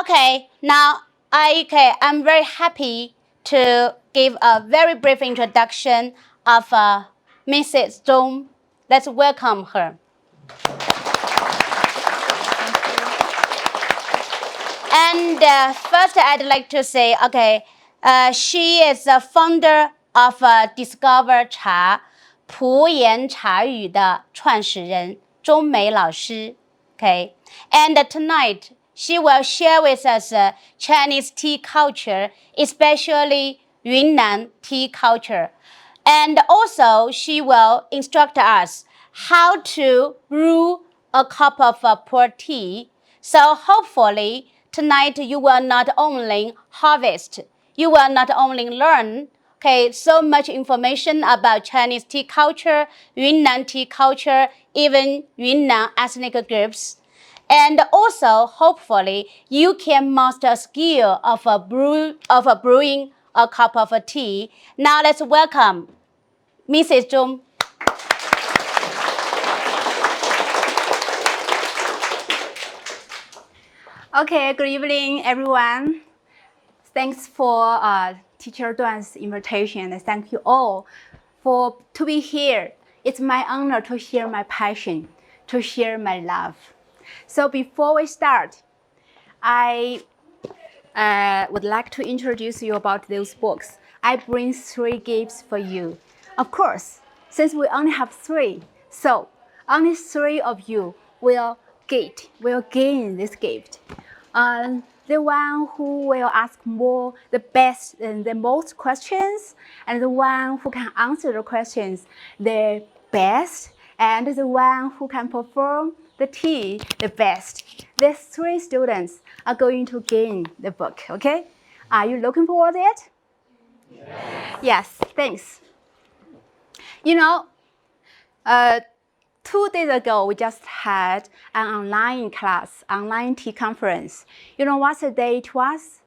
Okay, now I'm very happy to give a very brief introduction of Mrs. Zhong. Let's welcome her. And first, I'd like to say, she is the founder of Discover 茶普研茶语的创始人钟美老师。Okay, and tonight she will share with us Chinese tea culture, especially Yunnan tea culture, and also she will instruct us how to brew a cup of pu'er tea. So hopefully tonight you will not only harvest, you will not only learn so much information about Chinese tea culture, Yunnan tea culture, even Yunnan ethnic groups. And also, hopefully, you can master a skill of brewing a cup of tea. Now let's welcome Mrs. Zhong. Okay, good evening, everyone. Thanks for Teacher Duan's invitation, and thank you all to be here. It's my honor to share my passion, to share my love. So before we start, I would like to introduce you about those books. I bring 3 gifts for you. Of course, since we only have 3, so only 3 of you will gain this gift. The one who will ask the best and the most questions, and the one who can answer the questions the best, and the one who can perform the tea the best. These 3 students are going to gain the book, okay? Are you looking forward to it? Yes, thanks. You know, 2 days ago, we just had an online tea conference. You know what the date was?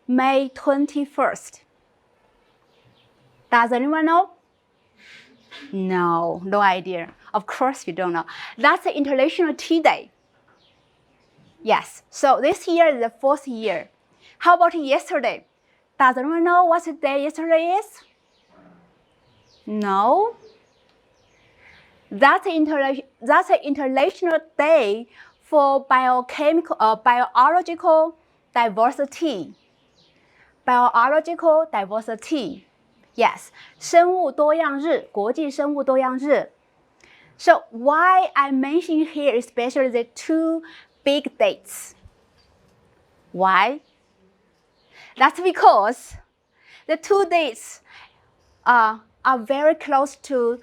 May 21st. Does anyone know? No idea. Of course you don't know. That's the International Tea Day. Yes, so this year is the 4th year. How about yesterday? Does anyone know what the day yesterday is? No? That's an international day for biological diversity. Biological diversity. Yes, 生物多样日，国际生物多样日。So why I mention here especially the 2 big dates? Why? That's because the 2 dates are very close to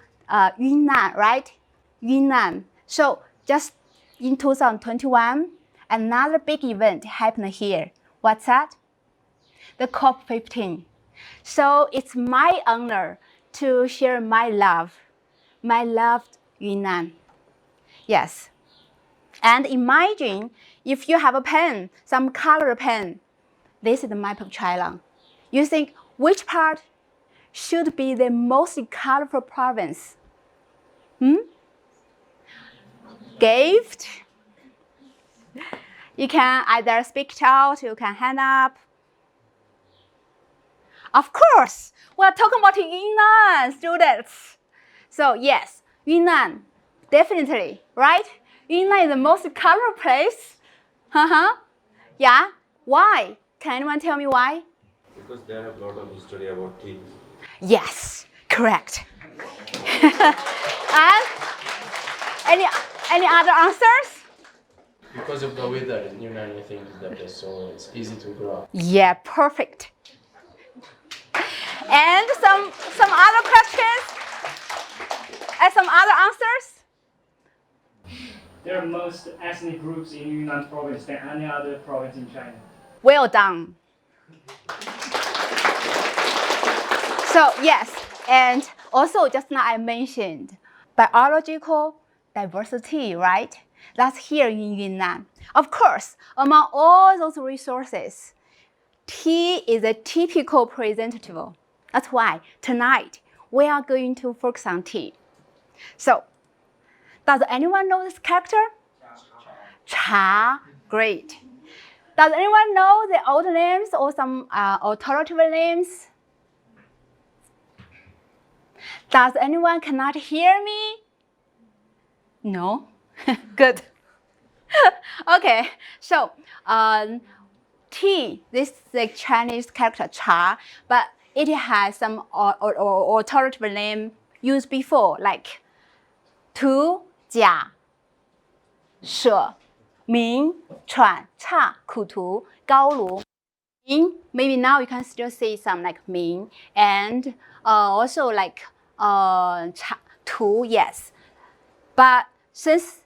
Yunnan, right? Yunnan. So just in 2021, another big event happened here. What's that? The COP15. So it's my honor to share my loved Yunnan. Yes. And imagine if you have a pen, some color pen. This is the map of China. You think which part should be the most colorful province? Gift. You can either speak it out, you can hand up. Of course, we're talking about Yunnan students. So yes, Yunnan, definitely, right? Yunnan is the most colorful place. Yeah, why? Can anyone tell me why? Because they have a lot of history about tea. Yes, correct. And any other answers? Because of the weather in Yunnan, I think that so it's easy to grow up. Yeah, perfect. And some other questions? And some other answers? There are most ethnic groups in Yunnan province than any other province in China. Well done. So yes, and also just now I mentioned biological diversity, right? That's here in Yunnan. Of course, among all those resources, tea is a typical representative. That's why tonight we are going to focus on tea. So, does anyone know this character? Cha. Great. Does anyone know the old names or some alternative names? Does anyone cannot hear me? No? Good. Okay, so tea, this is the Chinese character cha, but it has some alternative name used before, like tu, jia, she, ming, chuan, cha, kutu, gaolu. Maybe now you can still see some like ming and also like cha, tu, yes. But since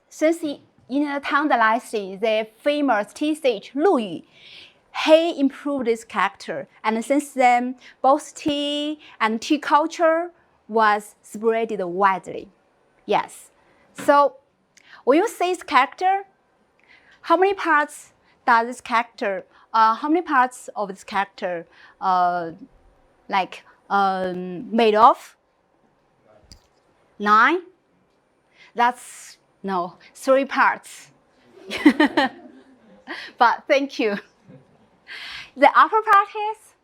in the Tang Dynasty, the famous tea sage Lu Yu, he improved this character, and since then, both tea and tea culture was spread widely. Yes. So, when you see this character, how many parts does this character? How many parts of this character, made of? 9. That's no 3 parts. But thank you. The upper part is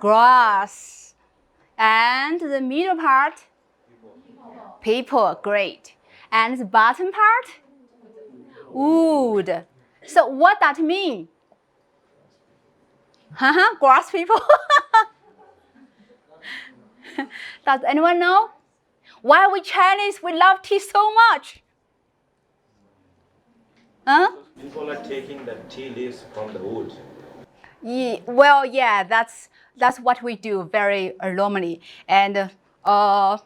grass, and the middle part, people. Great. And the bottom part, wood. So what does it mean? Grass people. Does anyone know? Why we Chinese, we love tea so much? Huh? People are taking the tea leaves from the wood. Yeah, well, yeah, that's what we do very normally. And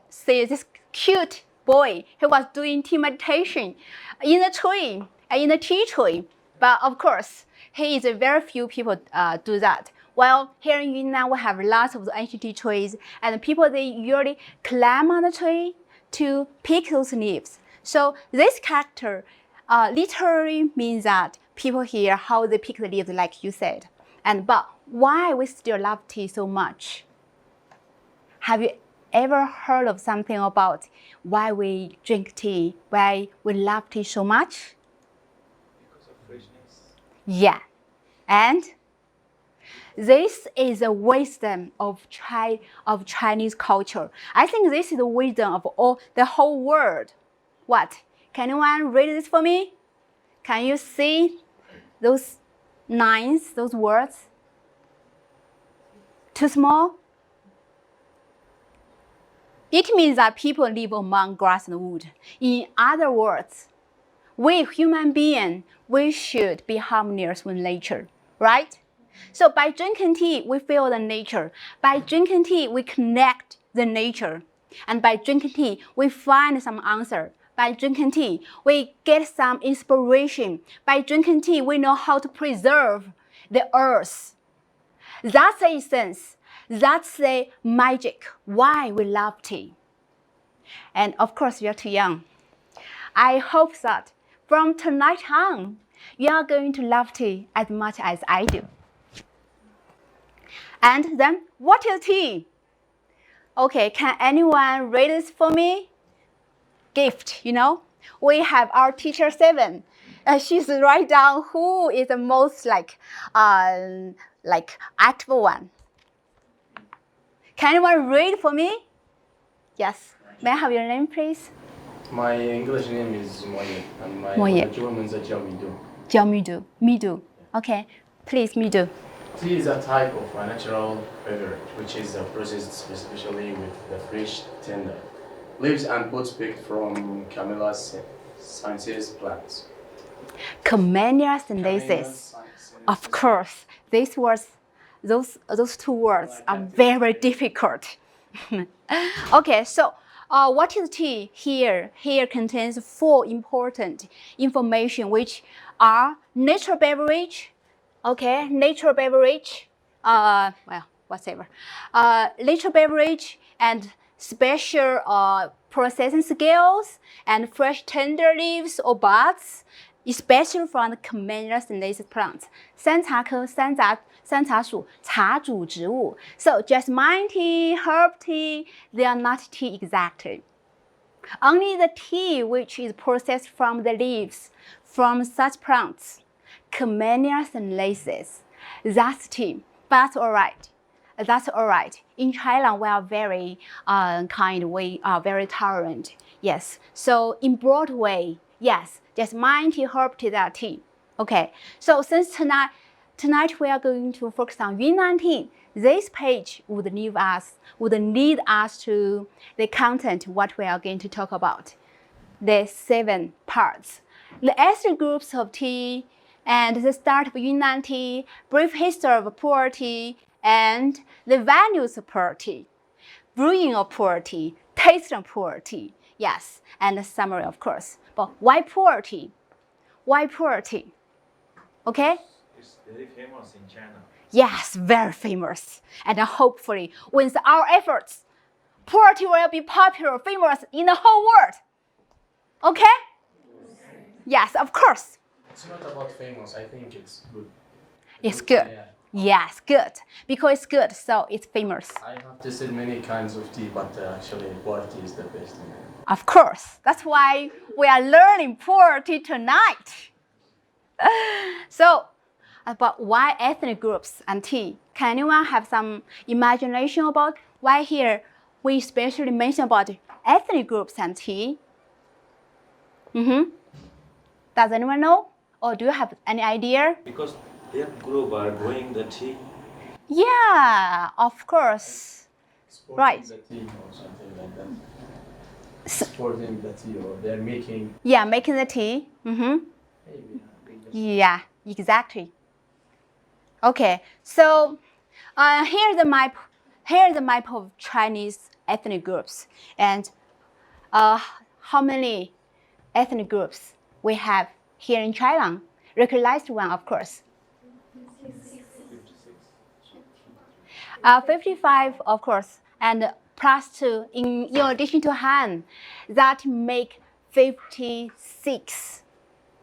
see this cute boy, he was doing tea meditation in the tree, in the tea tree. But of course, very few people do that. Well, here in Yunnan, we have lots of ancient tea trees, and people, they usually climb on the tree to pick those leaves. So this character literally means that people hear how they pick the leaves, like you said. But why we still love tea so much? Have you ever heard of something about why we drink tea, why we love tea so much? Because of freshness. Yeah. And this is the wisdom of Chinese culture. I think this is the wisdom of the whole world. What? Can anyone read this for me? Can you see those lines, those words? Too small? It means that people live among grass and wood. In other words, we human beings, we should be harmonious with nature, right? So by drinking tea, we feel the nature. By drinking tea, we connect the nature. And by drinking tea, we find some answer. By drinking tea, we get some inspiration. By drinking tea, we know how to preserve the earth. That's the essence. That's the magic why we love tea. And of course, you're too young. I hope that from tonight on, you are going to love tea as much as I do. And then, what is tea? Okay, can anyone read this for me? Gift, you know? We have our teacher 7. She's write down who is the most active one. Can anyone read for me? Yes. May I have your name, please? My English name is Moye, and my Moye. German is Jiao Jiao Midu. Okay, please, Midu. Tea is a type of a natural beverage which is processed especially with the fresh, tender leaves and buds picked from Camellia sinensis plants. Camellia sinensis. Of course, these words, those 2 words are very difficult. Okay, so what is tea here? Here contains 4 important information, which are natural beverage. Okay, natural beverage. Natural beverage and special processing skills and fresh tender leaves or buds, especially from the Camellia sinensis plants. 山茶科山茶属茶主植物. So jasmine tea, herb tea, they are not tea exactly. Only the tea which is processed from the leaves from such plants Comenius and laces. That's tea. That's all right. That's all right. In China, we are very kind. We are very tolerant. Yes. So in Broadway, yes, just mind tea, herb tea, that tea. Okay. So since tonight we are going to focus on Yunnan tea. This page would lead us to the content what we are going to talk about. The 7 parts. The ethnic groups of tea and the start of Yunnan tea, brief history of pu'er tea, and the values of pu'er tea, brewing of pu'er tea, taste of pu'er tea, yes, and the summary, of course. But why pu'er tea? Why pu'er tea? Okay? It's very famous in China. Yes, very famous. And hopefully, with our efforts, pu'er tea will be popular, famous in the whole world. Okay? Yes, of course. It's not about famous. I think it's good. It's good. Yeah. Yes, good. Because it's good, so it's famous. I have tasted many kinds of tea, but actually, pu'er tea is the best. Of course. That's why we are learning pu'er tea tonight. So, about why ethnic groups and tea? Can anyone have some imagination about why here we especially mention about ethnic groups and tea? Does anyone know? Or do you have any idea? Because their group are growing the tea. Yeah, of course. Sporting Right. the tea or something like that. Sporting the tea, or they're making. Yeah, making the tea. Maybe. Yeah, exactly. Okay, so here's the map. Here's the map of Chinese ethnic groups, and how many ethnic groups we have here in China? Recognized one, of course. 55, of course, and plus 2 in addition to Han, that make 56.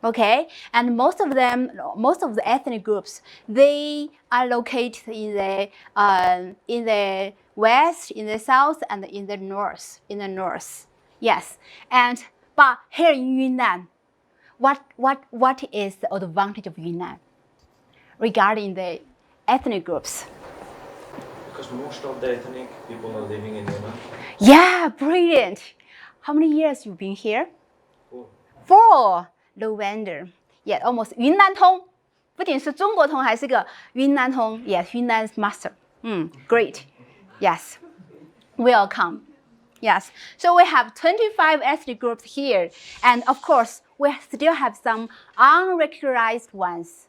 Okay, and most of the ethnic groups, they are located in the west, in the south, and in the north. Yes, but here in Yunnan, what is the advantage of Yunnan regarding the ethnic groups? Because most of the ethnic people are living in Yunnan. Yeah, brilliant. How many years you've been here? 4. 4. No wonder. Yeah, almost 云南通，不仅是中国通，还是个云南通。Yes, Yunnan's master. Great. Yes. Welcome. Yes. So we have 25 ethnic groups here, and of course we still have some unrecognized ones.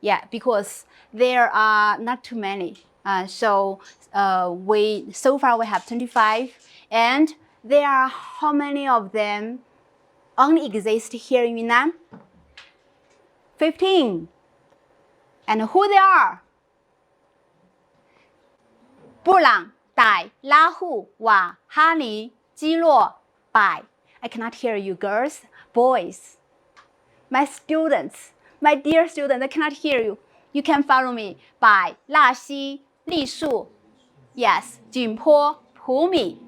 Yeah, because there are not too many. So far we have 25, and there are how many of them only exist here in Yunnan? 15. And who they are? 布朗、傣、拉祜、佤、哈尼、基洛、百. I cannot hear you girls, boys. My students, my dear students, I cannot hear you. You can follow me. 百、腊西、栗树, yes, 景颇、普米,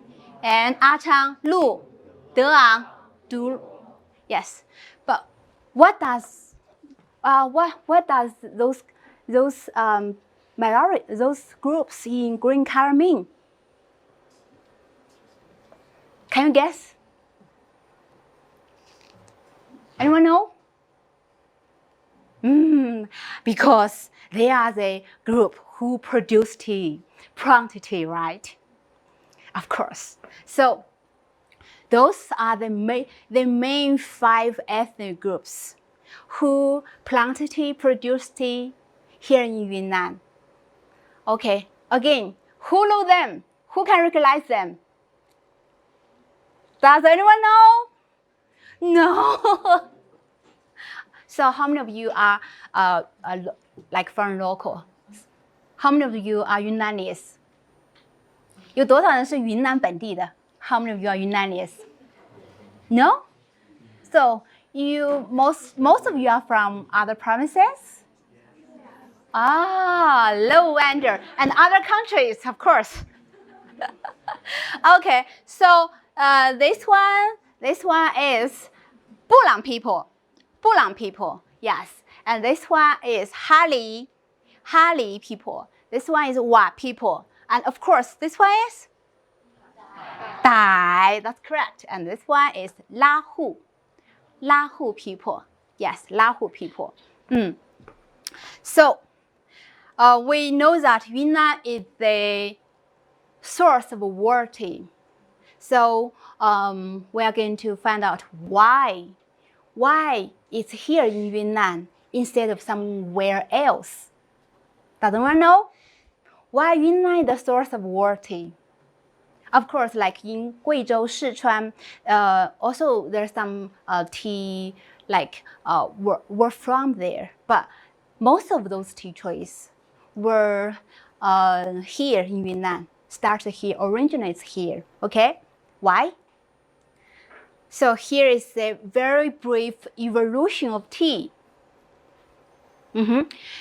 and 阿昌、陆、德昂、独. Yes, but what does those groups in green color mean? Can you guess? Anyone know? Because they are the group who produce tea, plant tea, right? Of course. So those are the main 5 ethnic groups who plant tea, produce tea here in Yunnan. Okay, again, who know them? Who can recognize them? Does anyone know? No. So how many of you are like from local? How many of you are Yunnanese? 有多少人是云南本地的？ How many of you are Yunnanese? No? So most of you are from other provinces? No wonder. And other countries, of course. Okay, so this one is Pulang people. Pulang people, yes. And this one is Hali people. This one is Wa people. And of course, this one is Dai. That's correct. And this one is Lahu people. Yes, Lahu people. So we know that Yunnan is the source of water tea. So we are going to find out why it's here in Yunnan instead of somewhere else. Does anyone know? Why Yunnan is the source of water tea? Of course, like in Guizhou, Sichuan, also there's some tea like were from there, but most of those tea trees were here in Yunnan, started here, originates here. Okay, why? So here is a very brief evolution of tea.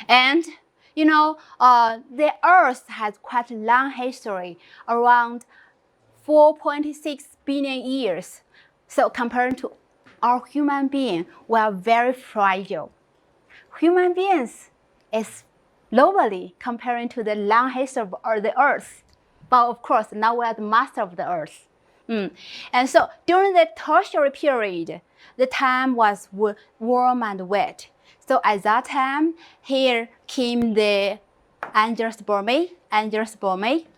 And you know, the Earth has quite a long history, around 4.6 billion years. So compared to our human being, we are very fragile. Human beings is globally comparing to the long history of the Earth. But of course, now we are the master of the Earth. And so during the tertiary period, the time was warm and wet. So at that time, here came the angiospermae,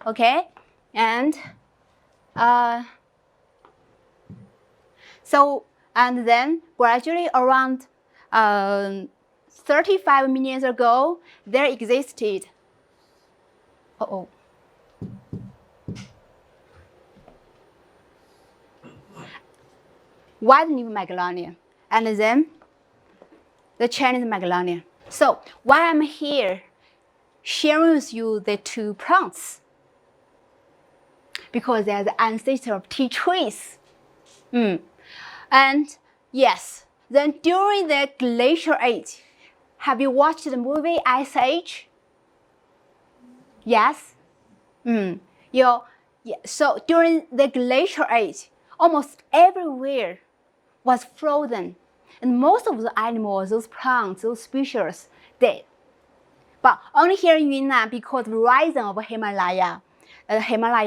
okay? And and then gradually around 35 million years ago, there existed white New Magellan, and then the Chinese Magellan. So why I'm here sharing with you the two plants? Because they are the ancestor of tea trees. And yes, then during the glacial age, have you watched the movie Ice Age? Yes? So during the glacial age, almost everywhere was frozen. And most of the animals, those plants, those species, dead. But only here in Yunnan, because of the rising of Himalaya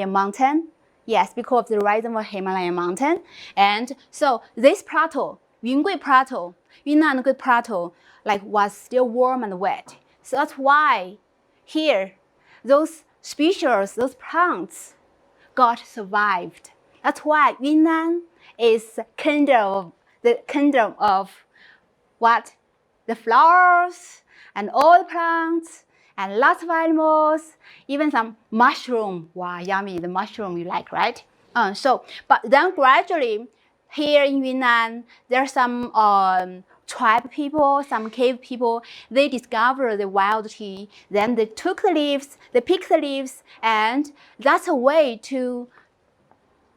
mountain. Yes, because of the rising of Himalaya mountain. And so this plateau, Yunnan Plateau, was still warm and wet. So that's why here, those species, those plants got survived. That's why Yunnan is the kingdom of what? The flowers and all the plants and lots of animals, even some mushroom. Wow, yummy, the mushroom you like, right? But then gradually, here in Yunnan, there are some tribe people, some cave people. They discovered the wild tea. Then they took the leaves, they picked the leaves, and that's a way to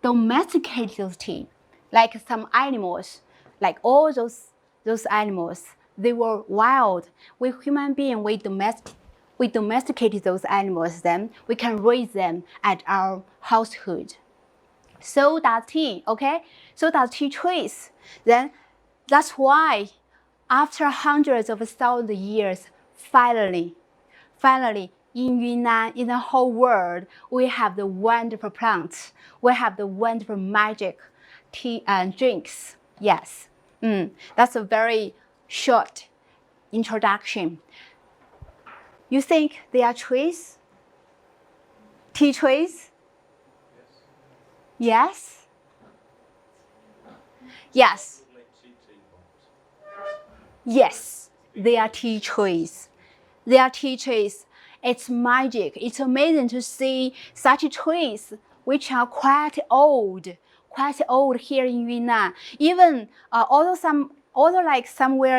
domesticate those tea. Like some animals, like all those animals, they were wild. We human beings, we domesticated those animals. Then we can raise them at our household. So does tea, okay? So does tea trees. Then that's why, after hundreds of thousands of years, finally, in Yunnan, in the whole world, we have the wonderful plants. We have the wonderful magic tea and drinks. Yes, that's a very short introduction. You think they are trees? Tea trees? Yes? Yes. Yes, they are tea trees. They are tea trees. It's magic. It's amazing to see such trees which are quite old here in Yunnan. Even although somewhere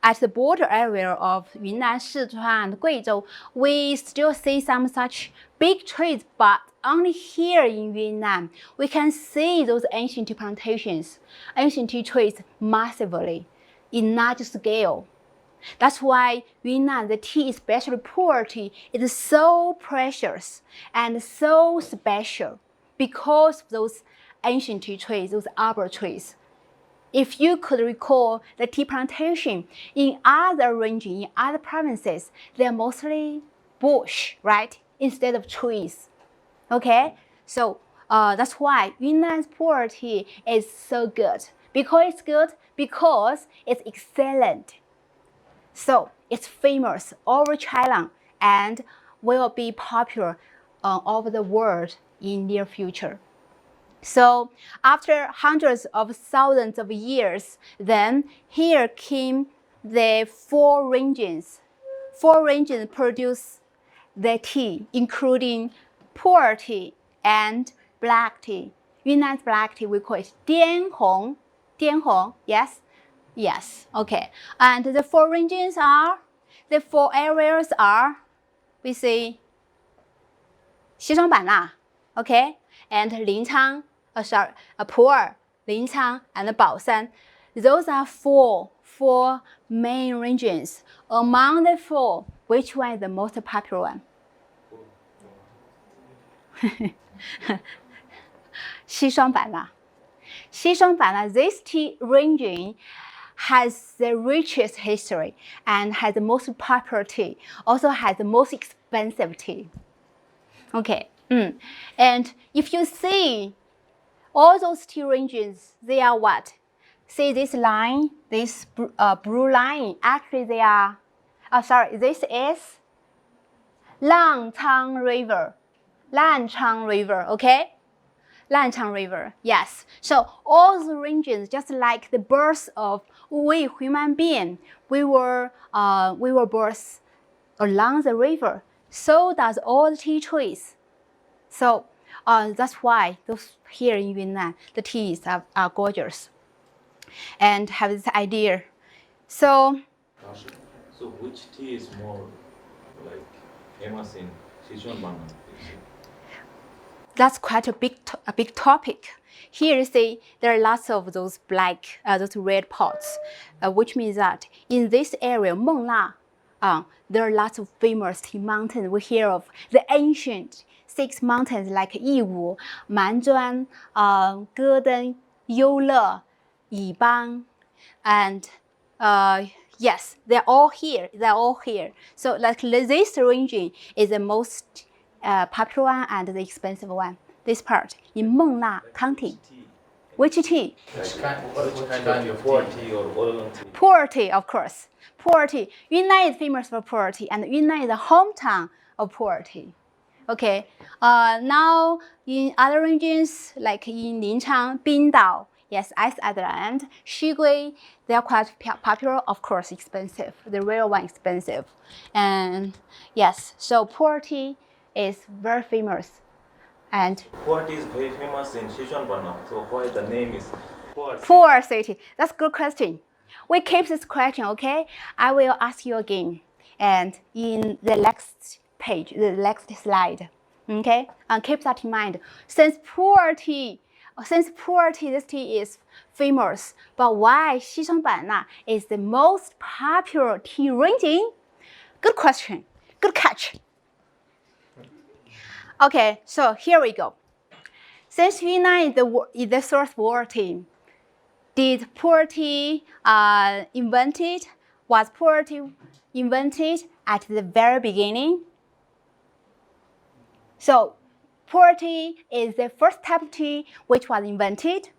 at the border area of Yunnan, Sichuan, and Guizhou, we still see some such big trees, but only here in Yunnan, we can see those ancient tea plantations, ancient tea trees massively in large scale. That's why Yunnan, the tea, especially pu'er tea, is so precious and so special because of those ancient tea trees, those arbor trees. if you could recall the tea plantation in other regions, in other provinces, they're mostly bush, right? Instead of trees. Okay, so that's why Yunnan's pu'er tea is so good. Because it's good, because it's excellent. So it's famous all over China and will be popular all over the world in near future. So after hundreds of thousands of years, then here came the four regions. Four regions produce the tea, including pu'er tea and black tea. Yunnan's black tea, we call it 滇红. 滇红, yes? Yes, okay. And the four regions are, the four areas are, we see 西双版纳, okay? And 临沧, Pu'er, 临沧, and 宝山. Those are four main regions. Among the four, which one is the most popular one? 西双版纳. 西双版纳, this tea region has the richest history and has the most popular tea, also has the most expensive tea. Okay, and if you see all those tea regions, they are what? See this line, this blue line, actually they are, this is Lanchang River. Lanchang River, okay? Lanchang River, yes. So all the regions, just like the birth of we human being, we were birthed along the river. So does all the tea trees. So that's why those here in Yunnan, the teas are gorgeous and have this idea. So which tea is more like famous in Sichuan? that's quite a big topic. Here you see there are lots of those black, those red pots, which means that in this area, Mengla, there are lots of famous tea mountains. We hear of the ancient 6 mountains like Yiwu, Manzhuan, Geden, Youle, Yibang, and yes, they're all here. They're all here. So like this region is the most popular one and the expensive one. This part in Mengla County. Which tea? Which kind of Pu'er tea? tea or oolong tea? Pu'er tea, of course. Pu'er tea. Yunnan is famous for pu'er tea, and Yunnan is the hometown of pu'er tea. Okay. Now in other regions like in Linchang, Bindao, yes, Ice Island, Xigui, they are quite popular. Of course, expensive. The real one expensive, and yes, so pu'er tea is very famous. And Pu'er tea is very famous in Sichuan, so why the name is Pu'er? Pu'er city. That's a good question. We keep this question, okay? I will ask you again, and in the next page, the next slide, okay? And keep that in mind. Since pu'er tea, this tea is famous, but why Sichuan is the most popular tea region? Good question. Good catch. Okay, so here we go. Since Yunnan is the third world tea, did pu'er tea was pu'er tea invented at the very beginning? So pu'er tea is the first type of tea which was invented?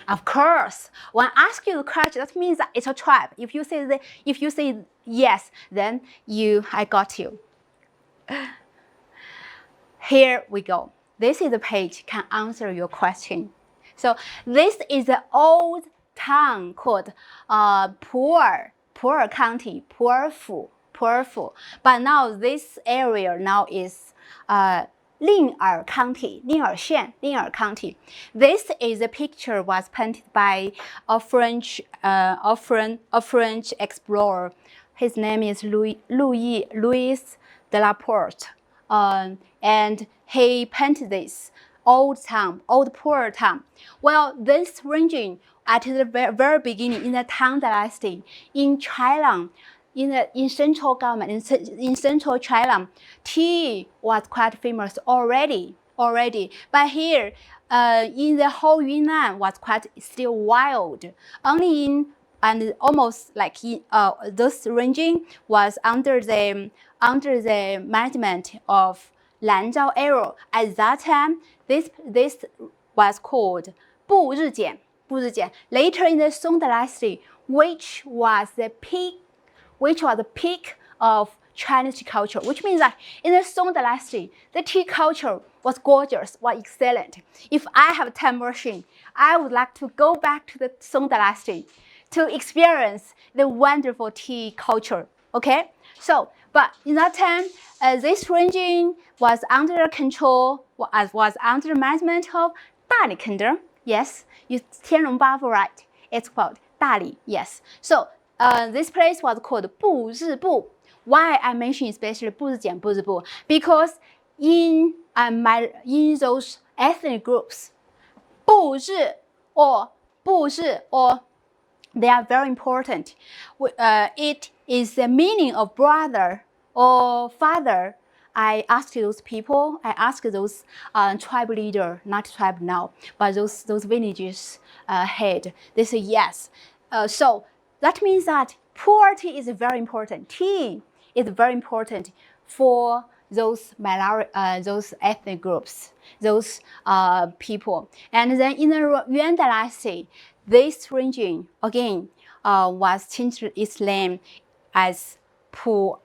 Of course. When I ask you the question, that means that it's a trap. If you say yes, then I got you. Here we go. This is the page can answer your question. So this is an old town called Pu'er County, Pu'er Fu. But now this area now is Lin'er County. This is a picture was painted by a French explorer. His name is Louis de la Porte. And he painted this old Pu'er town. Well, this region at the very beginning in the Tang Dynasty in China, in central government, in central China, tea was quite famous already. already. But here, in the whole Yunnan was quite still wild. Only in and almost like in, this region was under the management of Lanzhou area. At that time, this was called 布日简. Later in the Song Dynasty, which was the peak of Chinese tea culture, which means that in the Song Dynasty, the tea culture was gorgeous, was excellent. If I have a time machine, I would like to go back to the Song Dynasty to experience the wonderful tea culture. Okay, so but in that time, this region was under control, was under management of Dali Kingdom. Yes, you Tianrongbao, right? It's called Dali. Yes. So this place was called 布日部. Why I mention especially 布日简, 布日部? Because in those ethnic groups, 布日 or they are very important. It is the meaning of brother or father. I asked those people, I asked those tribe leader, not tribe now, but those villages head. They say yes. So that means that pu'er tea is very important. Tea is very important for those those ethnic groups, those people. And then in the Yuan Dynasty, this region again was changed its name as Pu'er.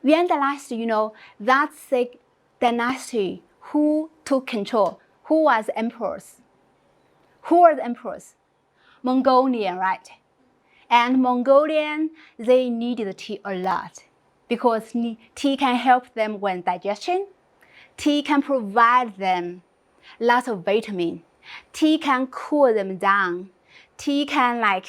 Yuan Dynasty, you know, that's the dynasty who took control. Who was emperors? Who were the emperors? Mongolian, right? And Mongolian, they needed tea a lot because tea can help them when digestion. Tea can provide them lots of vitamin. Tea can cool them down. Tea can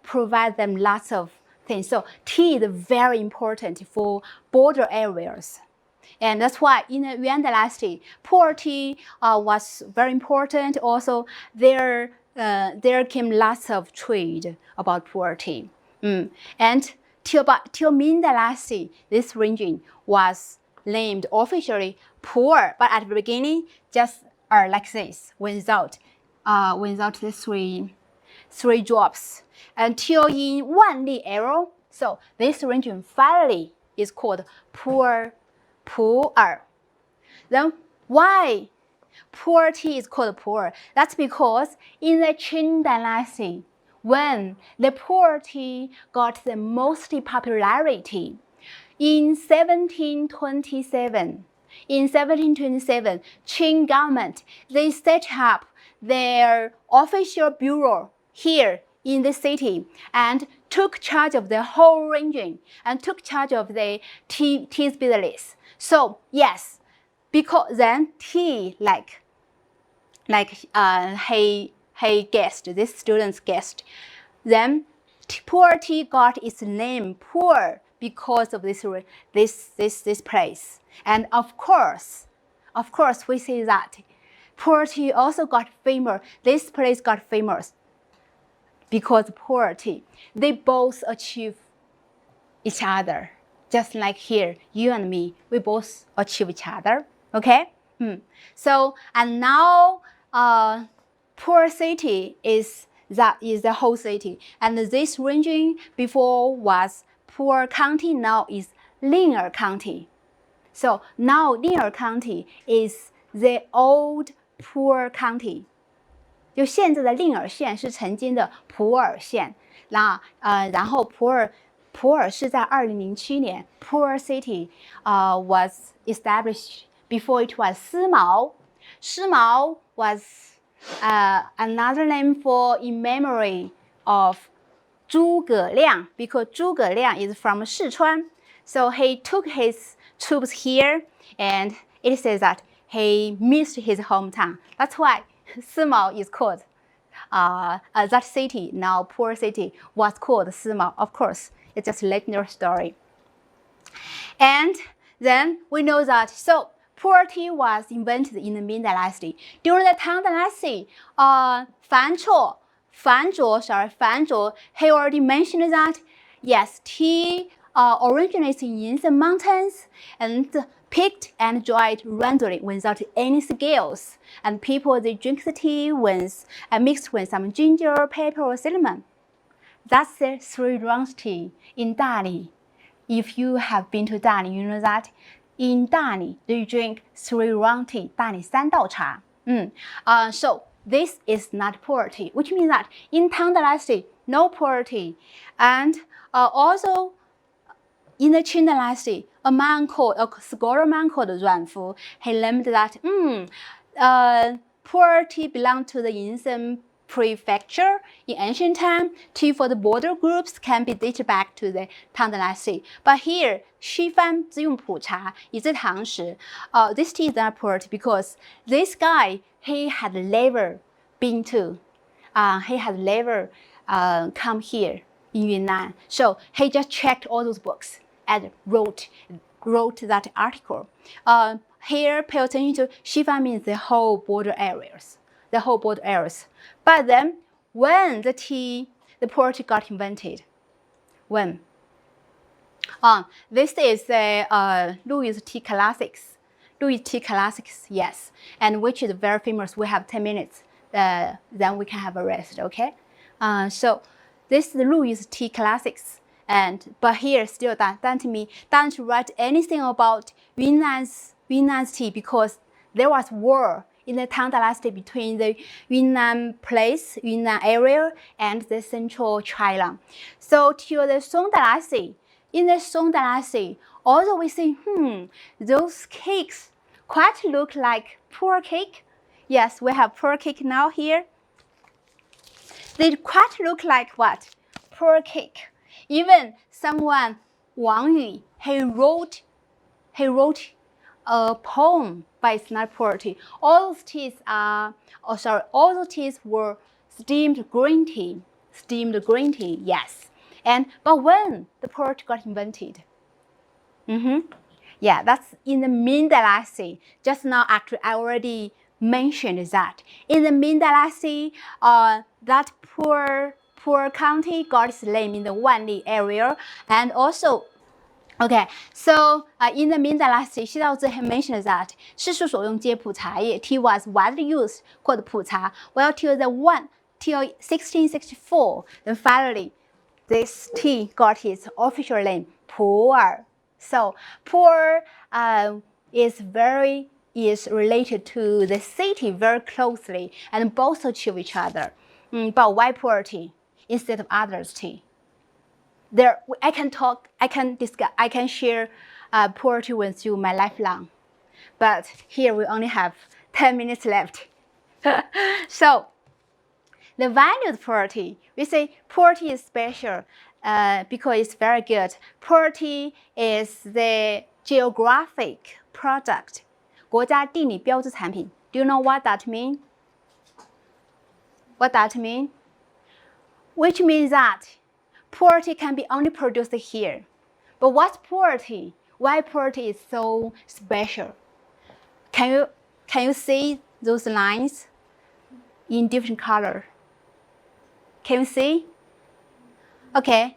provide them lots of things. So tea is very important for border areas. And that's why in the Yuan Dynasty, pu'er tea was very important. Also, there came lots of trade about pu'er tea. And till Ming Dynasty, this region was named officially Pu'er, but at the beginning, just like this, without the three drops. Until in Wanli era, so this region finally is called Pu'er. Then why pu'er tea is called pu'er? That's because in the Qing Dynasty, when the pu'er tea got the most popularity, in 1727, Qing government, they set up their official bureau here in the city and took charge of the whole region and took charge of the tea business. So yes, because then tea he guessed, this student's guessed, then pu'er tea got its name pu'er because of this place. And of course we see that pu'er tea also got famous. This place got famous because pu'er tea. They both achieve each other. Just like here, you and me, we both achieve each other. Okay? So, and now Pu'er city is the whole city. And this region before was Pu'er County, now is Lin'er County. So now Lin'er County is the old Pu'er County. 就现在的令尔县是曾经的普洱县，然后普洱是在2007年 Pu'er City was established. Before it was 思茅. 思茅 was another name for in memory of 诸葛亮 because 诸葛亮 is from Sichuan. So he took his troops here, and it says that he missed his hometown. That's why 思茅 is called that city, now Pu'er City, was called 思茅. Of course, it's just a legendary story. And then we know that, so pu'er tea was invented in the Ming Dynasty. During the Tang Dynasty, Fan Zhuo, he already mentioned that, yes, tea originates in Yunnan mountains and picked and dried randomly without any scales. And people, they drink the tea mixed with some ginger, pepper, or cinnamon. That's the 3 rounds tea in Dali. If you have been to Dali, you know that in Dali, they drink 3 round tea, Dali 3道茶. So this is not pu'er tea, which means that in Tang Dynasty, no pu'er tea. And also in the Qing Dynasty, a scholar man called Ruanfu, he learned that pu'er tea belonged to the Yunnan prefecture in ancient time. Tea for the border groups can be dated back to the Tang Dynasty. But here, 西番只用普茶，也在唐时。This tea is not pu'er tea because this guy, he had never been to, come here in Yunnan. So he just checked all those books and wrote that article. Here, pay attention to 西番 means the whole border areas. But then, when the pu'er tea got invented, when? This is the Louis Tea Classics. Louis Tea Classics, yes. And which is very famous. We have 10 minutes. Then we can have a rest, okay? So this is the Louis Tea Classics. But here still doesn't write anything about Yunnan's tea because there was war in the Tang Dynasty between the Yunnan area and the central China. So till the Song Dynasty, in the Song Dynasty, although we say, those cakes quite look like pu'er cake. Yes, we have pu'er cake now here. They quite look like what? Pu'er cake. Even someone, Wang Yu, he wrote a poem, but it's not pu'er tea. All those teas were steamed green tea. Yes. But when the pu'er tea got invented? Yeah, that's in the Ming Dynasty. Just now, actually, I already mentioned that. In the Ming Dynasty, that Pu'er County got its name in the Wanli area. And also, okay, so in the Ming Dynasty, 西道字 mentioned that 世俗所用皆普茶叶 tea was widely used called 普茶. Well, till 1664, then finally, this tea got its official name, pu'er. So pu'er is related to the city very closely and both achieve each other. But why pu'er tea instead of others tea? There, I can share pu'er tea with you my lifelong. But here we only have 10 minutes left. So the value of pu'er tea, we say pu'er tea is special because it's very good. Pu'er tea is the geographic product, 国家地理标志产品. Do you know what that means? What that means? Which means that pu'er tea can be only produced here. But what's pu'er tea? Why pu'er tea is so special? Can you see those lines in different color? Can you see? Okay.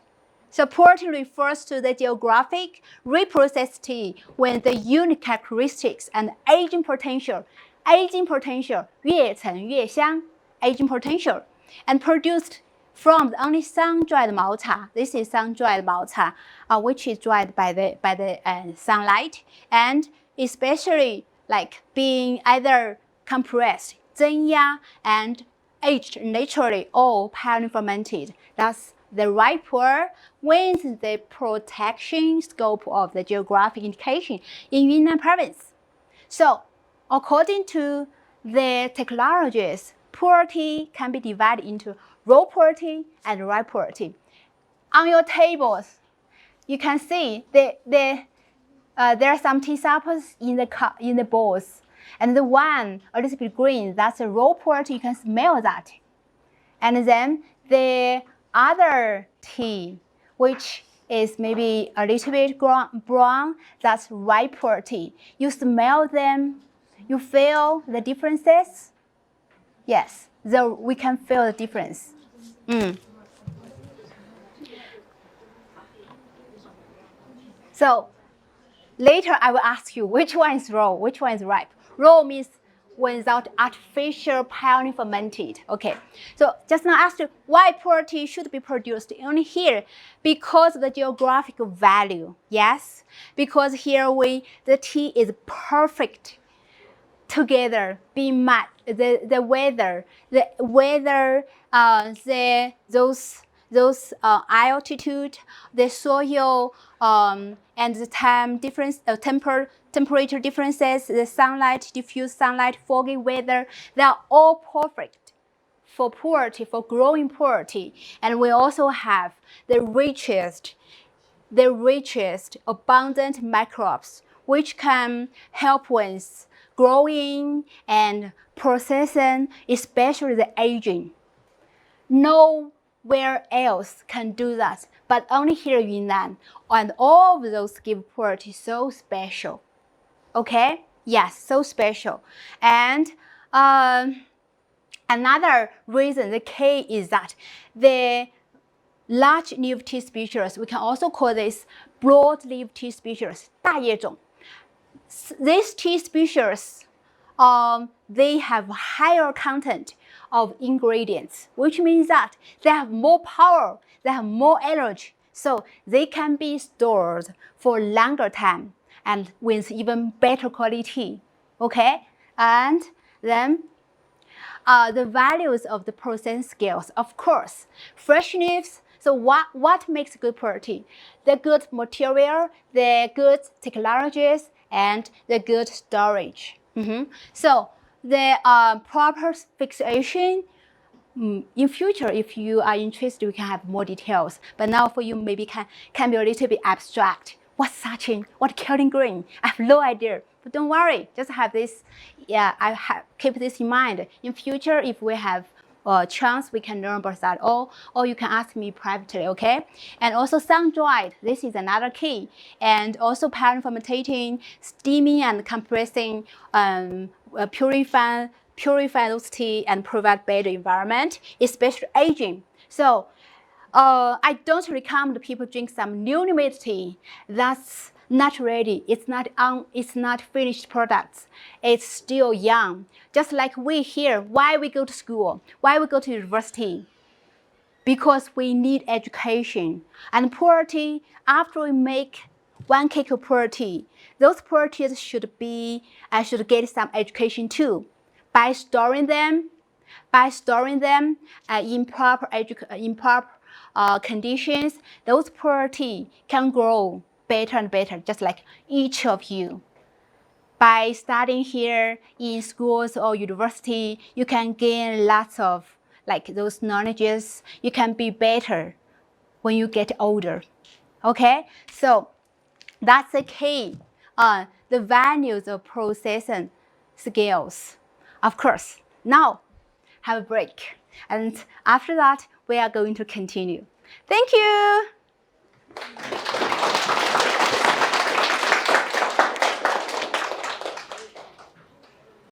So pu'er tea refers to the geographic reprocessed tea with the unique characteristics and aging potential, 越陈越香, aging potential, and produced from the only sun-dried Mao cha. This is sun-dried Mao cha, which is dried by the sunlight, and especially like being either compressed, 增压, and aged naturally or pioneer fermented. That's the right pu'er within the protection scope of the geographic indication in Yunnan province. So, according to the technologies, pu'er tea can be divided into raw pu'er tea and dry pu'er tea. On your tables, you can see there are some tea samples in the bowls, and the one a little bit green, that's a raw pu'er tea. You can smell that, and then the other tea, which is maybe a little bit brown, that's ripe pu'er tea. You smell them, you feel the differences. Yes, so we can feel the difference. So later I will ask you which one is raw, which one is ripe. Raw means without artificial pioneer fermented. Okay, so just now I asked you why pu'er tea should be produced only here, because of the geographical value. Yes, because here the tea is perfect together, be matched. The weather, those altitude, the soil, and the time difference, temperature differences, the sunlight, diffuse sunlight, foggy weather, they are all perfect for pu'er tea, for growing pu'er tea. And we also have the richest abundant microbes, which can help with growing and processing, especially the aging. Nowhere else can do that, but only here in Yunnan. And all of those give pu'er tea so special. Okay? Yes, so special. And another reason, the key is that the large leaf tea species, we can also call this broad leaf tea species, 大叶种. These tea species, they have higher content of ingredients, which means that they have more power, they have more energy, so they can be stored for longer time and with even better quality. Okay, and then the values of the processing skills, of course, fresh leaves. So what makes good pu'er tea? The good material, the good technologies, and the good storage. So the proper fixation. In future, if you are interested, we can have more details. But now for you, maybe can be a little bit abstract. What's sachin? What killing green? I have no idea. But don't worry, just have this. Yeah, keep this in mind. In future, if we have a chance, we can learn about that. Or you can ask me privately, okay? And also sun-dried. This is another key. And also pioneer fermentating, steaming and compressing, purify those tea and provide better environment, especially aging. So I don't recommend people drink some newly made tea that's not ready. It's not finished products. It's still young. Just like we here, why we go to school, why we go to university? Because we need education. And pu'er tea, after we make 1 cake of pu'er tea, those pu'er teas should get some education too. By storing them in proper conditions, those pu'er tea can grow better and better, just like each of you. By studying here in schools or university, you can gain lots of those knowledges. You can be better when you get older. Okay, so that's the key. The values of processing skills. Of course, now have a break. And after that, we are going to continue. Thank you.